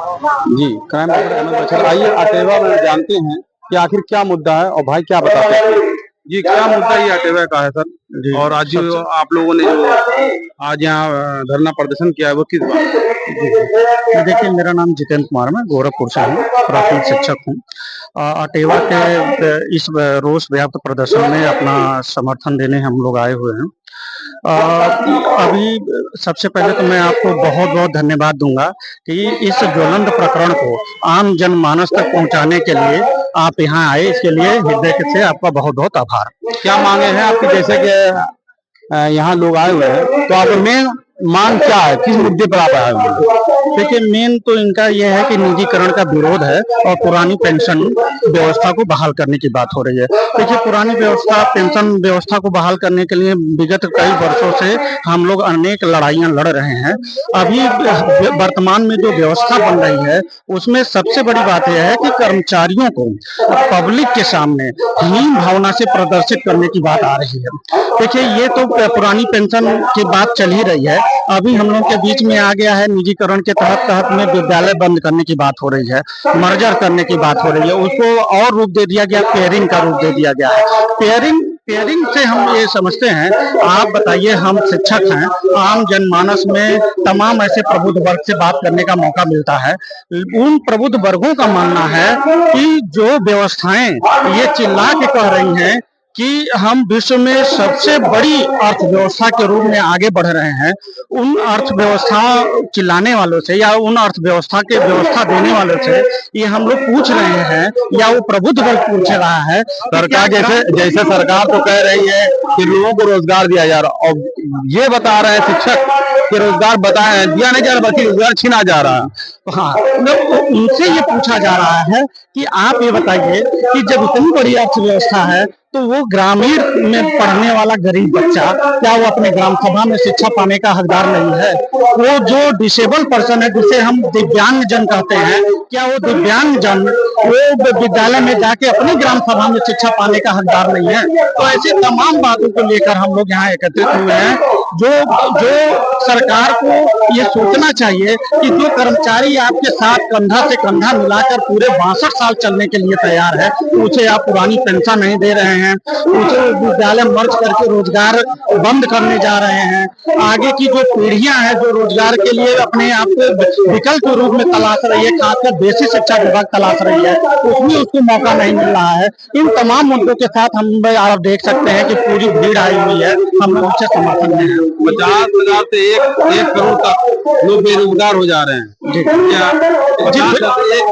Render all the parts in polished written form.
जी, crime broker Ahmad Bashir. आइए अटेवा में जानते हैं कि आखिर क्या मुद्दा है और भाई क्या बताते हैं। जी, क्या मुद्दा ये अटेवा का है सर? जी, और आज जो आप लोगों ने जो आज यहाँ धरना प्रदर्शन किया है वो किस बात पे? देखिए, मेरा नाम जितेंद्र कुमार है, मैं गोरखपुर से हूँ, प्राथमिक शिक्षक हूँ। अटेवा के इस रोष व्याप्त प्रदर्शन में अपना समर्थन देने हम लोग आए हुए हैं। अभी सबसे पहले तो मैं आपको बहुत बहुत धन्यवाद दूंगा कि इस ज्वलंत प्रकरण को आम जनमानस तक पहुंचाने के लिए आप यहाँ आए, इसके लिए हृदय से आपका बहुत बहुत आभार। क्या मांगे हैं आपकी, जैसे कि यहाँ लोग आए हुए हैं, तो आप मेन मांग क्या है, किस मुद्दे पर आप आए हुए हैं? देखिए, मेन तो इनका यह है कि निजीकरण का विरोध है और पुरानी पेंशन व्यवस्था को बहाल करने की बात हो रही है। देखिए, पुरानी व्यवस्था पेंशन व्यवस्था को बहाल करने के लिए विगत कई वर्षों से हम लोग अनेक लड़ाइयां लड़ रहे हैं। अभी वर्तमान में जो व्यवस्था बन रही है उसमें सबसे बड़ी बात यह है कि कर्मचारियों को पब्लिक के सामने हीन भावना से प्रदर्शित करने की बात आ रही है। देखिए, ये तो पुरानी पेंशन की बात चल ही रही है, अभी हम लोग के बीच में आ गया है निजीकरण के तहत में विद्यालय बंद करने की बात हो रही है, मर्जर करने की बात हो रही है, उसको और रूप दे दिया गया, पेयरिंग का रूप दे दिया गया है। पेयरिंग से हम ये समझते हैं, आप बताइए, हम शिक्षक हैं, आम जनमानस में तमाम ऐसे प्रबुद्ध वर्ग से बात करने का मौका मिलता है। उन प्रबुद्ध वर्गों का मानना है कि जो व्यवस्थाएं ये चिल्ला के कह रही हैं कि हम विश्व में सबसे बड़ी अर्थव्यवस्था के रूप में आगे बढ़ रहे हैं, उन अर्थव्यवस्था चिल्लाने वालों से या उन अर्थव्यवस्था के व्यवस्था देने वालों से ये हम लोग पूछ रहे हैं या वो प्रबुद्ध वर्ग पूछ रहा है। सरकार जैसे सरकार तो कह रही है कि लोगों को रोजगार दिया जा रहा, और ये बता रहे हैं शिक्षक कि रोजगार दिया नहीं जा रहा, बल्कि रोजगार छीना जा रहा। हाँ, उनसे ये पूछा जा रहा है कि आप ये बताइए कि जब इतनी बड़ी अर्थव्यवस्था है तो वो ग्रामीण में पढ़ने वाला गरीब बच्चा क्या वो अपने ग्राम सभा में शिक्षा पाने का हकदार नहीं है? वो जो डिसेबल पर्सन है, जिसे हम दिव्यांग जन कहते हैं, क्या वो दिव्यांग जन वो विद्यालय में जाके अपनी ग्राम सभा में शिक्षा पाने का हकदार नहीं है? तो ऐसे तमाम बातों को लेकर हम लोग यहाँ एकत्रित हुए हैं। जो सरकार को ये सोचना चाहिए कि जो कर्मचारी आपके साथ कंधा से कंधा मिलाकर पूरे 62 साल चलने के लिए तैयार है, उसे आप पुरानी पेंशन नहीं दे रहे हैं, उसे विद्यालय मर्ज करके रोजगार बंद करने जा रहे हैं। आगे की जो पीढ़ियां हैं जो रोजगार के लिए अपने आप को विकल्प के रूप में तलाश रही है, खासकर बेसिक शिक्षा विभाग तलाश रही है, उसमें उसको मौका नहीं मिल रहा है। इन तमाम मुद्दों के साथ हम आप देख सकते हैं कि पूरी भीड़ आई हुई है, हम लोग उससे समर्थन में हैं। 50,000 से 1 करोड़ तक लोग बेरोजगार हो जा रहे हैं। जी,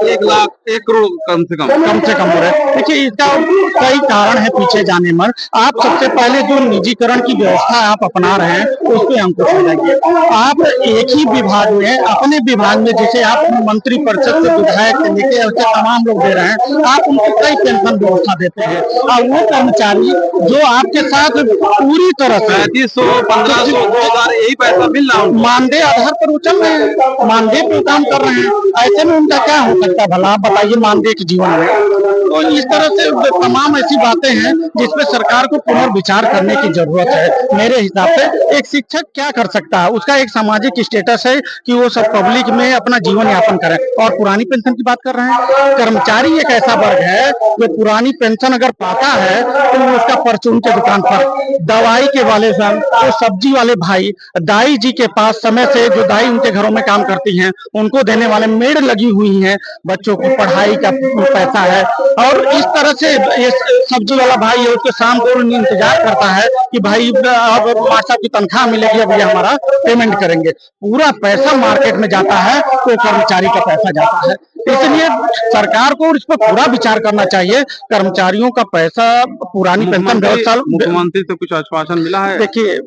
1 लाख 1 करोड़ कम से कम हो रहा है। देखिए, इसका कई कारण है पीछे जाने में। आप सबसे पहले जो निजीकरण की व्यवस्था आप अपना रहे हैं उस पर अंकुश लगाइए। आप एक ही विभाग में, अपने विभाग में, जिसे आप मंत्री परिषद से विधायक से लेके ऐसे तमाम लोग दे रहे हैं, आप उनको कई पेंशन व्यवस्था देते हैं और वो कर्मचारी जो आपके साथ पूरी तरह से 3500, 1500, 2000 यही पैसा मिल रहा है, मानदेय आधार पर वो चल रहे हैं, मानदेय पे काम कर रहे हैं। ऐसे में उनका क्या हो सकता है भला, आप बताइए, मानदेय के जीवन में? तो इस तरह से तमाम ऐसी बातें हैं जिसपे सरकार को पुनर्विचार करने की जरूरत है। मेरे हिसाब से एक शिक्षक क्या कर सकता है, उसका एक सामाजिक स्टेटस है कि वो सब पब्लिक में अपना जीवन यापन करे। और पुरानी पेंशन की बात कर रहे हैं, कर्मचारी एक ऐसा वर्ग है जो पुरानी पेंशन अगर पाता है तो वो उसका परचून के दुकान पर, दवाई के वाले तो सब्जी वाले भाई, दाई जी के पास समय से, जो दाई उनके घरों में काम करती हैं, उनको देने वाले मेड लगी हुई हैं, बच्चों को पढ़ाई का पैसा है। और इस तरह से ये सब्जी वाला भाई है, उसके शाम को इंतजार करता है कि भाई अब मास्टर की तनख्वाह मिलेगी, अब ये हमारा पेमेंट करेंगे। पूरा पैसा मार्केट में जाता है तो कर्मचारी का पैसा जाता है। इसलिए सरकार को इस पर पूरा विचार करना चाहिए। कर्मचारियों का पैसा पुरानी पेंशन व्यवस्था, मुख्यमंत्री से कुछ आश्वासन मिला है? देखिए,